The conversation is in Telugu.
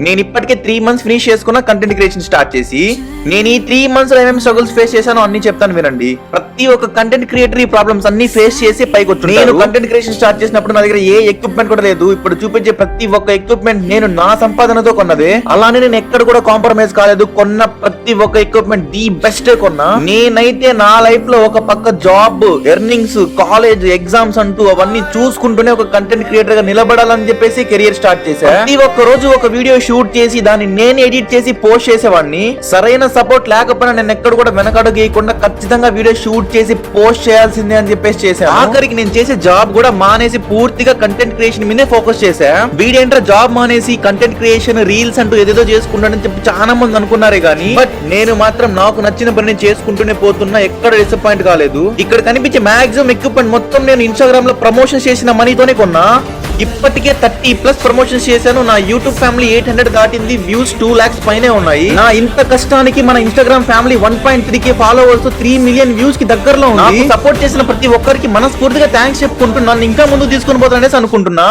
నేను ఇప్పటికే 3 months ఫినిష్ చేసుకున్న కంటెంట్ క్రియేషన్ స్టార్ట్ చేసి నేను ఈ 3 months లో ఏమేమి స్ట్రగుల్స్ ఫేస్ చేశానో అన్ని చెప్తాను వినండి. ప్రతి ఒక్క కంటెంట్ క్రియేటర్ ఈ ప్రాబ్లమ్స్ అన్ని ఫేస్ చేసి పైకి వచ్చి నేను కంటెంట్ క్రియేషన్ స్టార్ట్ చేసినప్పుడు నా దగ్గర ఏ ఎక్విప్మెంట్ కూడా లేదు. ఇప్పుడు చూపించే ప్రతి ఒక్క ఎక్విప్మెంట్ నేను నా సంపాదనతో కొన్నదే. అలానే నేను ఎక్కడ కూడా కాంప్రమైజ్ కాలేదు. కొన్న ప్రతి ఒక్క ఎక్విప్మెంట్ ది బెస్ట్ కొన్నా. నేనైతే నా లైఫ్ లో ఒక పక్క జాబ్, ఎర్నింగ్స్, కాలేజ్, ఎగ్జామ్స్ అంటూ అవన్నీ చూసుకుంటూనే ఒక కంటెంట్ క్రియేటర్ గా నిలబడాలని చెప్పేసి కెరియర్ స్టార్ట్ చేశా. ప్రతి ఒక్క రోజు ఒక వీడియో షూట్ చేసి దాన్ని నేను ఎడిట్ చేసి పోస్ట్ చేసేవాడిని. సరైన సపోర్ట్ లేకపోయినా నేను ఎక్కడ కూడా వెనకడుగు వేయకుండా ఖచ్చితంగా వీడియో షూట్ చేసి పోస్ట్ చేయాల్సిందే అని చెప్పేసి చేశాను. ఆఖరికి నేను చేసే జాబ్ కూడా మానేసి పూర్తిగా కంటెంట్ క్రియేషన్ మీదే ఫోకస్ చేశా. వీడేంట్రా జాబ్ మానేసి కంటెంట్ క్రియేషన్, రీల్స్ అంటూ ఏదేదో చేసుకుంటానని చెప్పి చాలా మంది అనుకున్నారే గానీ బట్ నేను మాత్రం నాకు నచ్చిన పని చేసుకుంటూనే పోతున్నా. ఎక్కడ డిసప్పాయింట్ కాలేదు. ఇక్కడ కనిపించే మాక్సిమం ఎక్విప్మెంట్ మొత్తం నేను ఇన్స్టాగ్రామ్ లో ప్రమోషన్ చేసిన మనీతోనే కొన్నా. ఇప్పటికే 30+ ప్రమోషన్స్ చేశాను. నా యూట్యూబ్ ఫ్యామిలీ 800 దాటింది. వ్యూస్ 2 lakhs పైనే ఉన్నాయి. నా ఇంత కష్టానికి మన Instagram family 1.3k followers, 3 million views కి దగ్గరలో ఉంది. సపోర్ట్ చేసిన ప్రతి ఒక్కరికి మనస్ఫూర్తిగా థ్యాంక్స్ చెప్పుకుంటూ నన్ను ఇంకా ముందుకు తీసుకుని పోతాననేసి అనుకుంటున్నా.